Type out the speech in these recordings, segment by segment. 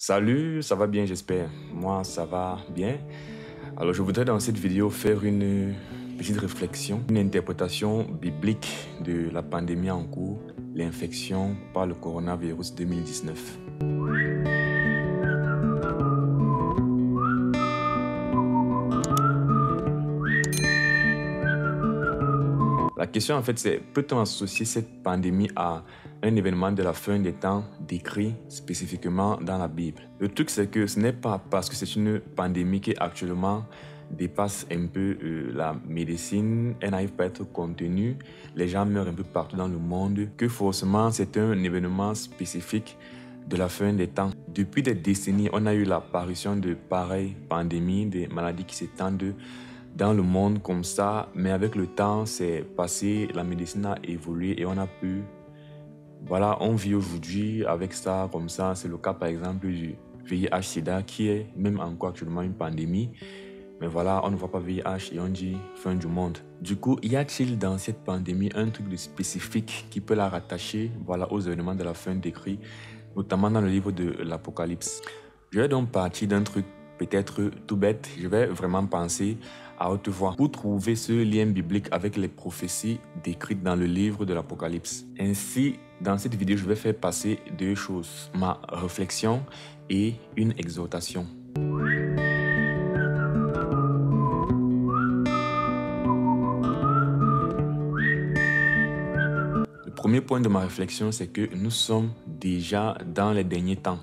Salut, ça va bien, j'espère. Moi, ça va bien. Alors, je voudrais dans cette vidéo faire une petite réflexion, une interprétation biblique de la pandémie en cours, l'infection par le coronavirus 2019. La question en fait c'est, peut-on associer cette pandémie à un événement de la fin des temps décrit spécifiquement dans la Bible? Le truc c'est que ce n'est pas parce que c'est une pandémie qui actuellement dépasse un peu la médecine, elle n'arrive pas à être contenue, les gens meurent un peu partout dans le monde, que forcément c'est un événement spécifique de la fin des temps. Depuis des décennies, on a eu l'apparition de pareilles pandémies, des maladies qui s'étendent dans le monde comme ça, mais avec le temps, c'est passé, la médecine a évolué et on a pu... Voilà, on vit aujourd'hui avec ça comme ça. C'est le cas par exemple du VIH-Sida qui est même encore actuellement une pandémie. Mais voilà, on ne voit pas VIH et on dit fin du monde. Du coup, y a-t-il dans cette pandémie un truc de spécifique qui peut la rattacher voilà, aux événements de la fin décrits, notamment dans le livre de l'Apocalypse? Je vais donc partir d'un truc peut-être tout bête. Je vais vraiment penser à haute voix pour trouver ce lien biblique avec les prophéties décrites dans le livre de l'Apocalypse. Ainsi, dans cette vidéo, je vais faire passer deux choses, ma réflexion et une exhortation. Le premier point de ma réflexion, c'est que nous sommes déjà dans les derniers temps.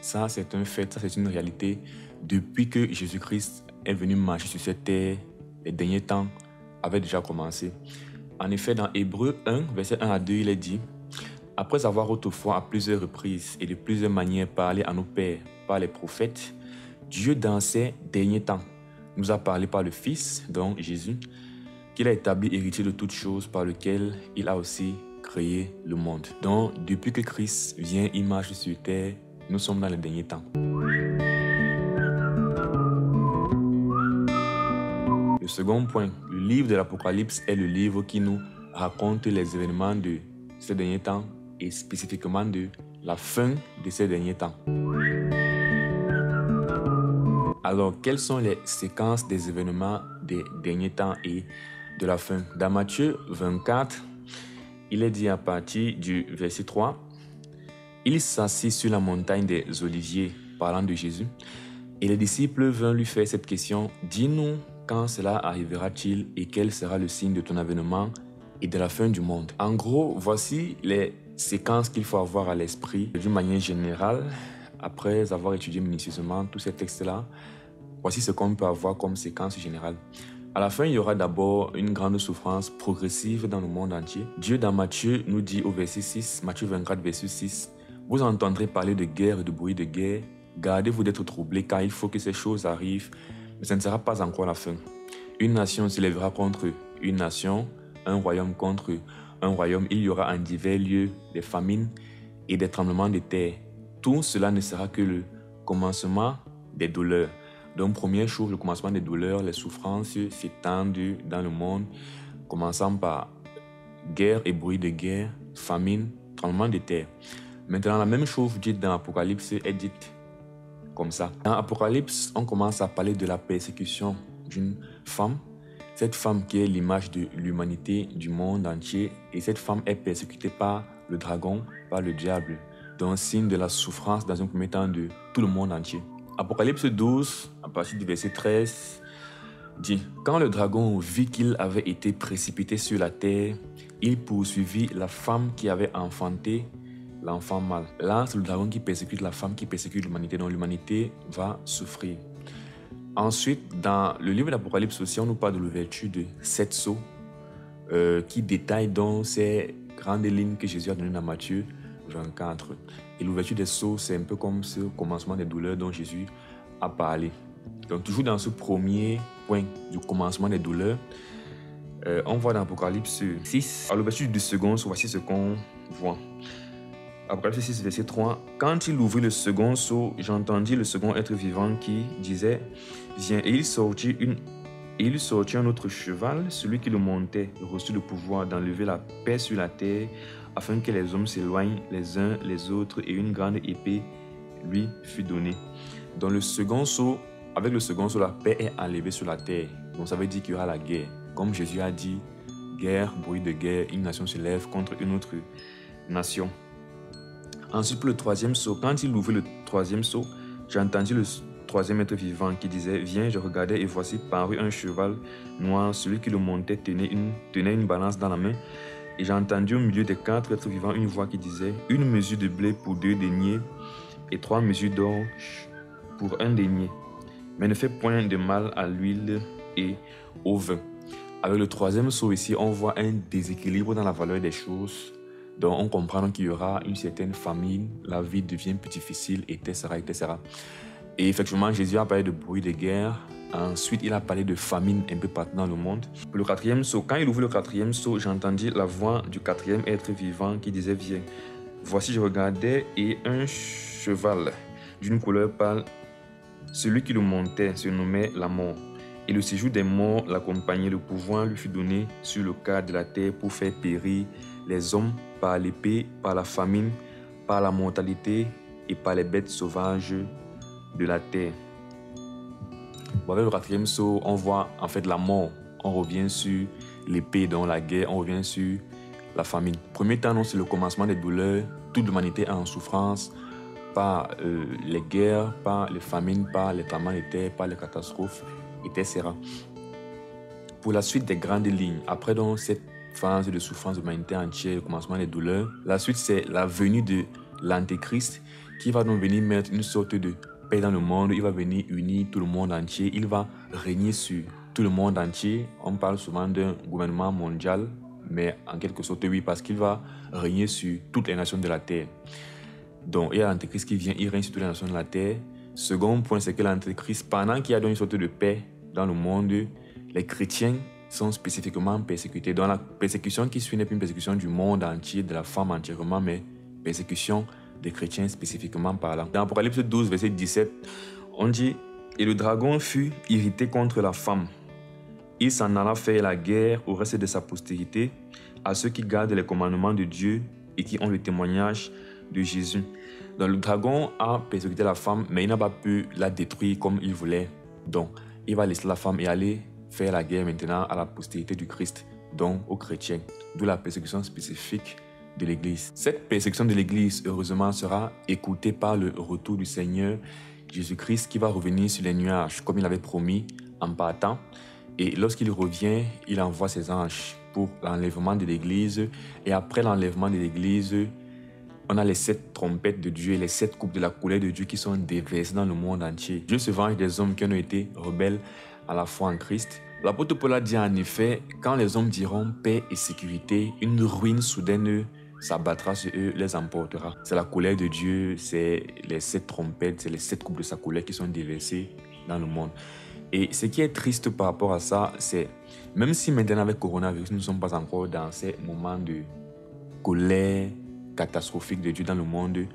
Ça, c'est un fait, ça, c'est une réalité. Depuis que Jésus-Christ est venu marcher sur cette terre, les derniers temps avaient déjà commencé. En effet, dans Hébreux 1, verset 1 à 2, il est dit « Après avoir autrefois à plusieurs reprises et de plusieurs manières parlé à nos pères par les prophètes, Dieu dans ces derniers temps nous a parlé par le Fils, donc Jésus, qu'il a établi héritier de toutes choses par lequel il a aussi créé le monde. » Donc, depuis que Christ vient, il marche sur terre, nous sommes dans les derniers temps. Le second point, le livre de l'Apocalypse est le livre qui nous raconte les événements de ces derniers temps et spécifiquement de la fin de ces derniers temps. Alors, quelles sont les séquences des événements des derniers temps et de la fin? Dans Matthieu 24, il est dit à partir du verset 3, « Il s'assit sur la montagne des Oliviers, parlant de Jésus, et les disciples vinrent lui faire cette question, « Dis-nous, quand cela arrivera-t-il et quel sera le signe de ton avènement et de la fin du monde ?» En gros, voici les séquences qu'il faut avoir à l'esprit d'une manière générale. Après avoir étudié minutieusement tous ces textes-là, voici ce qu'on peut avoir comme séquence générale. À la fin, il y aura d'abord une grande souffrance progressive dans le monde entier. Dieu, dans Matthieu, nous dit au verset 6, Matthieu 24, verset 6, « Vous entendrez parler de guerre et de bruit de guerre. Gardez-vous d'être troublés, car il faut que ces choses arrivent, mais ce ne sera pas encore la fin. Une nation se lèvera contre une nation, un royaume contre un royaume. Il y aura en divers lieux des famines et des tremblements de terre. Tout cela ne sera que le commencement des douleurs. » Donc, première chose, le commencement des douleurs, les souffrances s'étendent dans le monde, commençant par guerre et bruit de guerre, famine, tremblement de terre. Maintenant, la même chose dite dans l'Apocalypse est dite comme ça. Dans l'Apocalypse, on commence à parler de la persécution d'une femme. Cette femme qui est l'image de l'humanité, du monde entier. Et cette femme est persécutée par le dragon, par le diable. Donc, signe de la souffrance dans un premier temps de tout le monde entier. Apocalypse 12, à partir du verset 13, dit « Quand le dragon vit qu'il avait été précipité sur la terre, il poursuivit la femme qui avait enfanté l'enfant mâle. » Là, c'est le dragon qui persécute la femme qui persécute l'humanité. Donc, l'humanité va souffrir. Ensuite, dans le livre de l'Apocalypse aussi, on nous parle de l'ouverture de 7 sceaux qui détaillent donc ces grandes lignes que Jésus a données dans Matthieu 24. Et l'ouverture des sceaux, c'est un peu comme ce commencement des douleurs dont Jésus a parlé. Donc, toujours dans ce premier point du commencement des douleurs, on voit dans l'Apocalypse 6, à l'ouverture du second, voici ce qu'on voit. Apocalypse 6, verset 3. « Quand il ouvrit le second sceau, j'entendis le second être vivant qui disait, « Viens. » Et il sortit un autre cheval, celui qui le montait, reçut le pouvoir d'enlever la paix sur la terre, afin que les hommes s'éloignent les uns les autres, et une grande épée lui fut donné. Dans le second sceau, avec le second sceau, la paix est enlevée sur la terre. Donc ça veut dire qu'il y aura la guerre. Comme Jésus a dit, guerre, bruit de guerre, une nation se lève contre une autre nation. Ensuite, pour le troisième sceau, quand il ouvrit le troisième sceau, j'ai entendu le troisième être vivant qui disait « Viens, je regardais et voici parut un cheval noir. Celui qui le montait tenait une balance dans la main. Et j'ai entendu au milieu des quatre êtres vivants une voix qui disait « Une mesure de blé pour 2 deniers et 3 mesures d'or pour 1 denier. Mais ne fais point de mal à l'huile et au vin. » Avec le troisième sceau ici, on voit un déséquilibre dans la valeur des choses. Donc on comprend qu'il y aura une certaine famine, la vie devient plus difficile, etc., etc. Et effectivement, Jésus a parlé de bruit de guerre. Ensuite, il a parlé de famine un peu partout dans le monde. Pour le quatrième sceau, quand il ouvre le quatrième sceau, j'ai entendu la voix du quatrième être vivant qui disait « Viens. » Voici, je regardais et un cheval d'une couleur pâle. Celui qui le montait se nommait la mort. Et le séjour des morts l'accompagnait. Le pouvoir lui fut donné sur le quart de la terre pour faire périr les hommes par l'épée, par la famine, par la mortalité et par les bêtes sauvages de la terre. Bon, avec le quatrième sceau, on voit en fait la mort. On revient sur l'épée, dans la guerre, on revient sur la famine. Premier temps, c'est le commencement des douleurs. Toute l'humanité est en souffrance par les guerres, par les famines, par les tremblements de terre, par les catastrophes, etc. Pour la suite des grandes lignes, après donc cette phase de souffrance de l'humanité entière, le commencement des douleurs, la suite c'est la venue de l'Antéchrist qui va donc venir mettre une sorte de paix dans le monde. Il va venir unir tout le monde entier, il va régner sur tout le monde entier. On parle souvent d'un gouvernement mondial, mais en quelque sorte oui, parce qu'il va régner sur toutes les nations de la terre. Donc il y a l'Antéchrist qui vient, il règne sur toutes les nations de la terre. Second point, c'est que l'Antéchrist, pendant qu'il y a donc une sorte de paix dans le monde, les chrétiens sont spécifiquement persécutés. Donc la persécution qui suit n'est plus une persécution du monde entier, de la femme entièrement, mais persécution des chrétiens spécifiquement parlant. Dans Apocalypse 12, verset 17, on dit « Et le dragon fut irrité contre la femme. Il s'en alla faire la guerre au reste de sa postérité, à ceux qui gardent les commandements de Dieu et qui ont le témoignage de Jésus. » Donc le dragon a persécuté la femme, mais il n'a pas pu la détruire comme il voulait. Donc il va laisser la femme et aller faire la guerre maintenant à la postérité du Christ, donc aux chrétiens. D'où la persécution spécifique de l'Église. Cette persécution de l'Église, heureusement, sera écoutée par le retour du Seigneur Jésus-Christ qui va revenir sur les nuages, comme il avait promis en partant. Et lorsqu'il revient, il envoie ses anges pour l'enlèvement de l'Église. Et après l'enlèvement de l'Église, on a les 7 trompettes de Dieu et les 7 coupes de la colère de Dieu qui sont déversées dans le monde entier. Dieu se venge des hommes qui ont été rebelles à la foi en Christ. L'apôtre Paul a dit en effet, quand les hommes diront paix et sécurité, une ruine soudaine s'abattra sur eux, les emportera. C'est la colère de Dieu, c'est les 7 trompettes, c'est les 7 coupes de sa colère qui sont déversées dans le monde. Et ce qui est triste par rapport à ça, c'est même si maintenant avec coronavirus, nous ne sommes pas encore dans ces moments de colère catastrophique de Dieu dans le monde,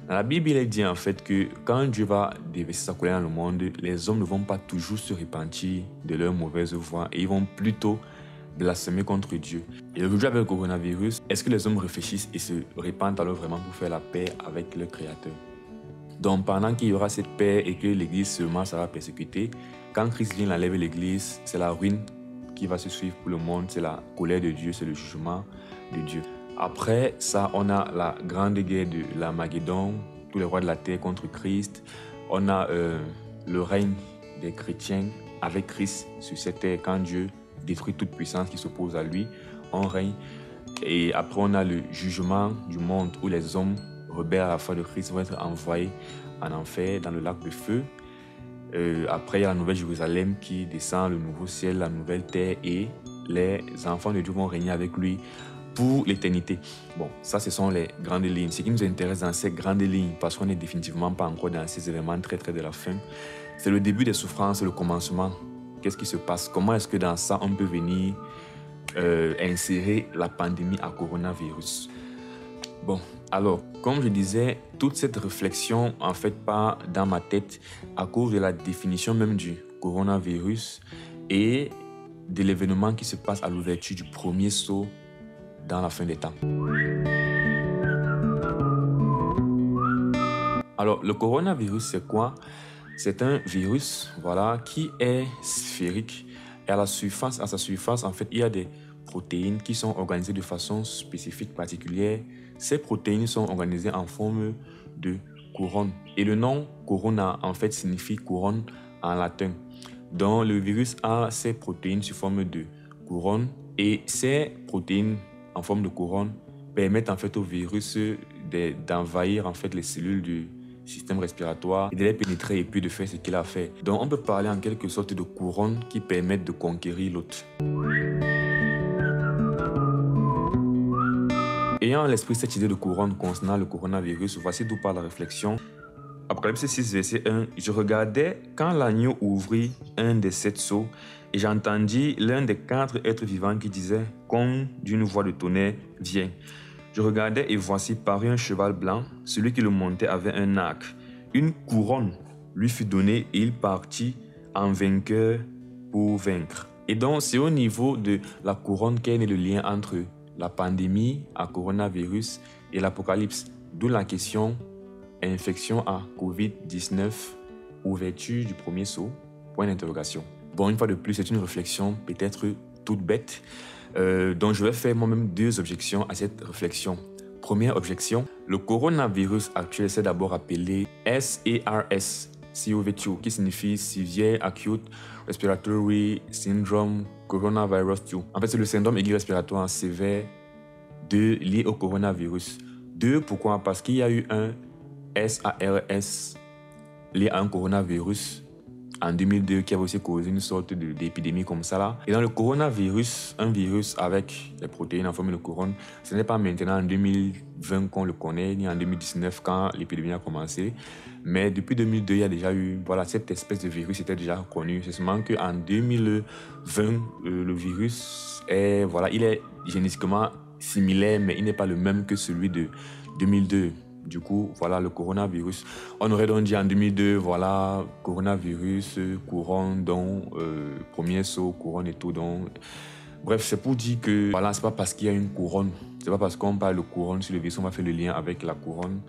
dans la Bible, il est dit en fait que quand Dieu va déverser sa colère dans le monde, les hommes ne vont pas toujours se repentir de leur mauvaise voie et ils vont plutôt blasphémer contre Dieu. Et aujourd'hui avec le coronavirus, est-ce que les hommes réfléchissent et se repentent alors vraiment pour faire la paix avec le Créateur? Donc pendant qu'il y aura cette paix et que l'Église seulement sera persécutée, quand Christ vient enlever l'Église, c'est la ruine qui va se suivre pour le monde, c'est la colère de Dieu, c'est le jugement de Dieu. Après ça, on a la grande guerre de l'Armageddon, tous les rois de la terre contre Christ. On a le règne des chrétiens avec Christ sur cette terre. Quand Dieu détruit toute puissance qui s'oppose à lui, on règne. Et après, on a le jugement du monde où les hommes rebelles à la foi de Christ vont être envoyés en enfer dans le lac de feu. Après, il y a la nouvelle Jérusalem qui descend, le nouveau ciel, la nouvelle terre et les enfants de Dieu vont régner avec lui pour l'éternité. Bon, ça, ce sont les grandes lignes. Ce qui nous intéresse dans ces grandes lignes, parce qu'on n'est définitivement pas encore dans ces événements très de la fin, c'est le début des souffrances, le commencement. Qu'est-ce qui se passe? Comment est-ce que dans ça, on peut venir insérer la pandémie à coronavirus? Bon, alors, comme je disais, toute cette réflexion, en fait, part dans ma tête à cause de la définition même du coronavirus et de l'événement qui se passe à l'ouverture du premier sceau dans la fin des temps. Alors, le coronavirus, c'est quoi? C'est un virus, voilà, qui est sphérique. Et à sa surface, en fait, il y a des protéines qui sont organisées de façon spécifique, particulière. Ces protéines sont organisées en forme de couronne. Et le nom corona, en fait, signifie couronne en latin. Donc, le virus a ces protéines sous forme de couronne. Et ces protéines en forme de couronne permettent en fait au virus d'envahir en fait les cellules du système respiratoire et de les pénétrer et puis de faire ce qu'il a fait. Donc on peut parler en quelque sorte de couronne qui permettent de conquérir l'autre. Ayant à l'esprit cette idée de couronne concernant le coronavirus, voici d'où part la réflexion. Apocalypse 6, verset 1. Je regardais quand l'agneau ouvrit un des 7 sceaux et j'entendis l'un des 4 êtres vivants qui disait, comme d'une voix de tonnerre, viens. Je regardais et voici parut un cheval blanc. Celui qui le montait avait un arc. Une couronne lui fut donnée et il partit en vainqueur pour vaincre. Et donc, c'est au niveau de la couronne qu'est né le lien entre la pandémie à coronavirus et l'apocalypse. D'où la question infection à COVID-19, ouverture du premier sceau, point d'interrogation. Bon, une fois de plus, c'est une réflexion peut-être toute bête. Donc, je vais faire moi-même 2 objections à cette réflexion. Première objection, le coronavirus actuel s'est d'abord appelé SARS-CoV-2, qui signifie Severe Acute Respiratory Syndrome Coronavirus 2. En fait, c'est le syndrome aigu respiratoire sévère lié au coronavirus. 2, pourquoi? Parce qu'il y a eu un SARS lié à un coronavirus en 2002 qui avait aussi causé une sorte d'épidémie comme ça là. Et dans le coronavirus, un virus avec des protéines en forme de couronne, ce n'est pas maintenant en 2020 qu'on le connaît, ni en 2019 quand l'épidémie a commencé. Mais depuis 2002, il y a déjà eu, voilà, cette espèce de virus était déjà connu. C'est seulement qu'en 2020, le virus est, voilà, il est génétiquement similaire, mais il n'est pas le même que celui de 2002. Du coup, voilà le coronavirus. On aurait donc dit en 2002, voilà, coronavirus, couronne, donc premier saut, couronne et tout. Donc, bref, c'est pour dire que voilà, c'est pas parce qu'il y a une couronne, c'est pas parce qu'on parle de couronne sur le virus, on va faire le lien avec la couronne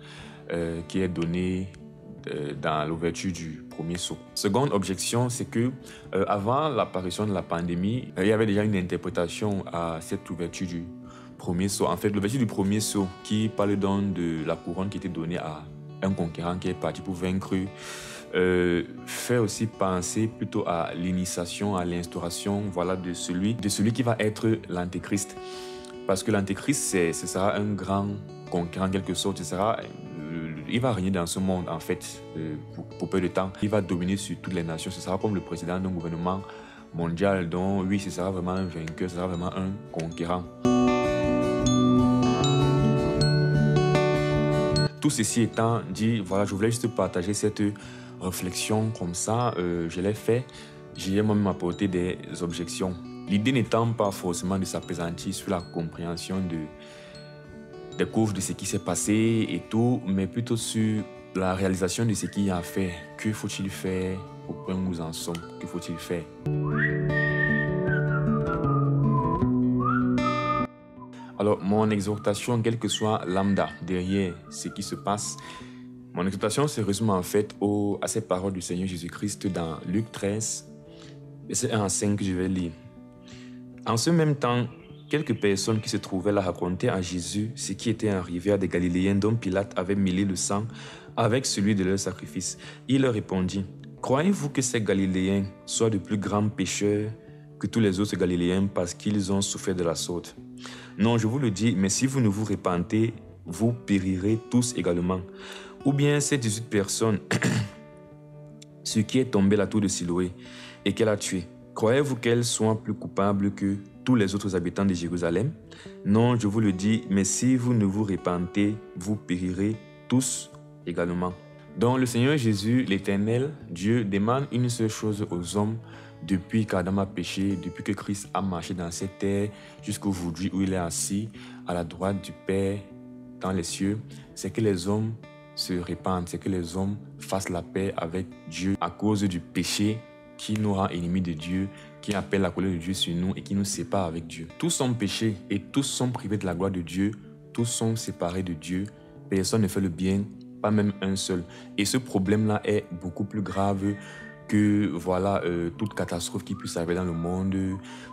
qui est donnée dans l'ouverture du premier saut. Seconde objection, c'est que avant l'apparition de la pandémie, il y avait déjà une interprétation à cette ouverture du premier saut. En fait, l'ouverture du premier saut qui parle donc de la couronne qui était donnée à un conquérant qui est parti pour vaincre, fait aussi penser plutôt à l'initiation, à l'instauration, voilà, de celui qui va être l'antéchrist. Parce que l'antéchrist, ce sera un grand conquérant en quelque sorte. Il va régner dans ce monde en fait pour peu de temps. Il va dominer sur toutes les nations. Ce sera comme le président d'un gouvernement mondial. Donc oui, ce sera vraiment un vainqueur, ce sera vraiment un conquérant. Tout ceci étant dit, voilà, je voulais juste partager cette réflexion comme ça. Je l'ai fait. J'ai moi-même apporté des objections. L'idée n'étant pas forcément de s'appesantir sur la compréhension des causes de ce qui s'est passé et tout, mais plutôt sur la réalisation de ce qu'il y a à faire. Que faut-il faire au point où nous en sommes? Que faut-il faire? Alors, mon exhortation, quelle que soit lambda derrière ce qui se passe, mon exhortation se résume en fait à ces paroles du Seigneur Jésus-Christ dans Luc 13, verset 1 à 5 que je vais lire. En ce même temps, quelques personnes qui se trouvaient là racontaient à Jésus ce qui était arrivé à des Galiléens dont Pilate avait mêlé le sang avec celui de leur sacrifice. Il leur répondit, « Croyez-vous que ces Galiléens soient de plus grands pécheurs que tous les autres Galiléens parce qu'ils ont souffert de la sorte? Non, je vous le dis, mais si vous ne vous repentez, vous périrez tous également. Ou bien ces 18 personnes sur qui est tombée la tour de Siloé et qu'elle a tué, croyez-vous qu'elles soient plus coupables que tous les autres habitants de Jérusalem? Non, je vous le dis, mais si vous ne vous repentez, vous périrez tous également. » Donc le Seigneur Jésus, l'Éternel, Dieu, demande une seule chose aux hommes depuis qu'Adam a péché, depuis que Christ a marché dans cette terre, jusqu'aujourd'hui où il est assis à la droite du Père dans les cieux, c'est que les hommes se répandent, c'est que les hommes fassent la paix avec Dieu à cause du péché qui nous rend ennemis de Dieu, qui appelle la colère de Dieu sur nous et qui nous sépare avec Dieu. Tous sont péchés et tous sont privés de la gloire de Dieu, tous sont séparés de Dieu, personne ne fait le bien, pas même un seul. Et ce problème-là est beaucoup plus grave que voilà, toute catastrophe qui puisse arriver dans le monde,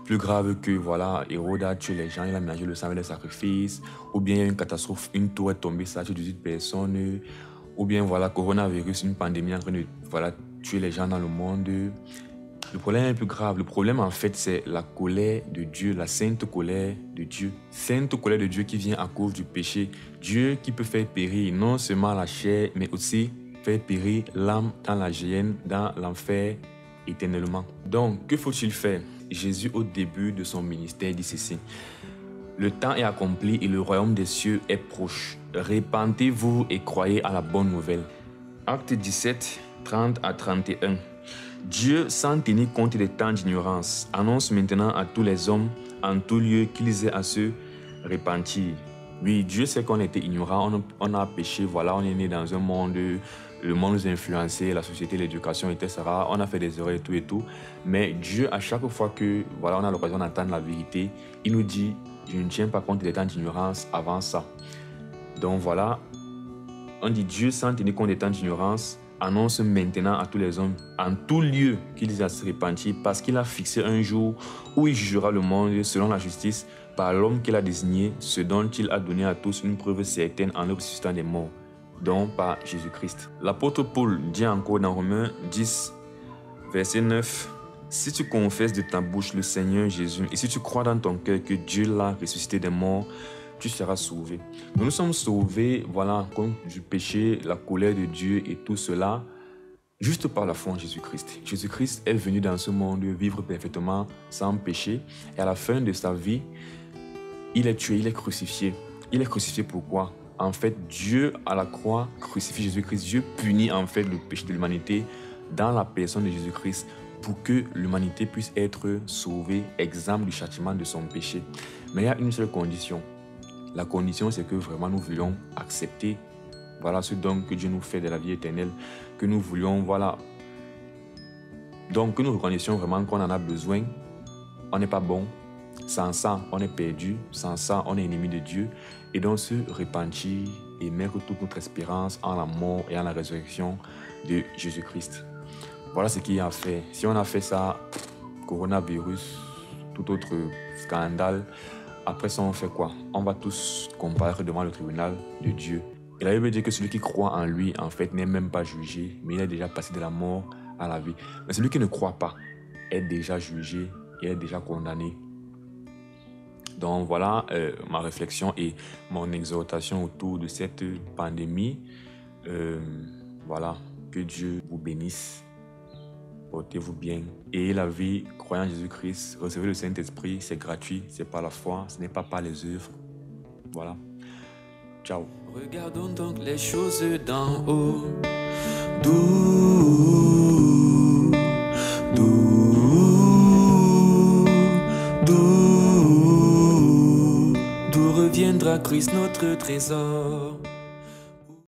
plus grave que voilà, Hérode a tué les gens, il a mélangé le sang avec les sacrifices, ou bien il y a une catastrophe, une tour est tombée, ça a tué 18 personnes, ou bien voilà, coronavirus, une pandémie en train de voilà, tuer les gens dans le monde. Le problème est plus grave. Le problème, en fait, c'est la colère de Dieu, la sainte colère de Dieu. Sainte colère de Dieu qui vient à cause du péché. Dieu qui peut faire périr non seulement la chair, mais aussi faire périr l'âme dans la géhenne, dans l'enfer éternellement. Donc, que faut-il faire? Jésus, au début de son ministère, dit ceci. Le temps est accompli et le royaume des cieux est proche. Répentez-vous et croyez à la bonne nouvelle. Acte 17, 30 à 31. Dieu, sans tenir compte des temps d'ignorance, annonce maintenant à tous les hommes en tout lieu qu'ils aient à se repentir. Oui, Dieu sait qu'on était ignorant, on a péché, voilà, on est né dans un monde, le monde nous a influencé, la société, l'éducation, etc. On a fait des erreurs et tout. Mais Dieu, à chaque fois que voilà, on a l'occasion d'entendre la vérité, il nous dit, je ne tiens pas compte des temps d'ignorance avant ça. Donc voilà, on dit Dieu, sans tenir compte des temps d'ignorance, annonce maintenant à tous les hommes, en tout lieu, qu'ils aient à se repentir, parce qu'il a fixé un jour où il jugera le monde selon la justice par l'homme qu'il a désigné, ce dont il a donné à tous une preuve certaine en le ressuscitant des morts, donc par Jésus-Christ. L'apôtre Paul dit encore dans Romains 10, verset 9, « Si tu confesses de ta bouche le Seigneur Jésus, et si tu crois dans ton cœur que Dieu l'a ressuscité des morts, tu seras sauvé. » Nous sommes sauvés, voilà, contre du péché, la colère de Dieu et tout cela, juste par la foi en Jésus-Christ. Jésus-Christ est venu dans ce monde vivre parfaitement sans péché. Et à la fin de sa vie, il est tué, il est crucifié. Il est crucifié pourquoi? En fait, Dieu à la croix crucifie Jésus-Christ. Dieu punit en fait le péché de l'humanité dans la personne de Jésus-Christ pour que l'humanité puisse être sauvée, exempte du châtiment de son péché. Mais il y a une seule condition. La condition, c'est que vraiment nous voulions accepter voilà ce don que Dieu nous fait de la vie éternelle, que nous voulions, voilà. Donc, que nous reconnaissions vraiment qu'on en a besoin. On n'est pas bon. Sans ça, on est perdu. Sans ça, on est ennemi de Dieu. Et donc, se repentir et mettre toute notre espérance en la mort et en la résurrection de Jésus-Christ. Voilà ce qu'il y a à faire. Si on a fait ça, coronavirus, tout autre scandale, après ça, on fait quoi? On va tous comparaître devant le tribunal de Dieu. Et la Bible dit que celui qui croit en lui, en fait, n'est même pas jugé, mais il est déjà passé de la mort à la vie. Mais celui qui ne croit pas est déjà jugé, il est déjà condamné. Donc voilà ma réflexion et mon exhortation autour de cette pandémie. Voilà, que Dieu vous bénisse. Portez-vous bien. Et la vie, croyant en Jésus-Christ, recevez le Saint-Esprit, c'est gratuit, c'est par la foi, ce n'est pas par les œuvres. Voilà. Ciao. Regardons donc les choses d'en haut. D'où reviendra Christ notre trésor.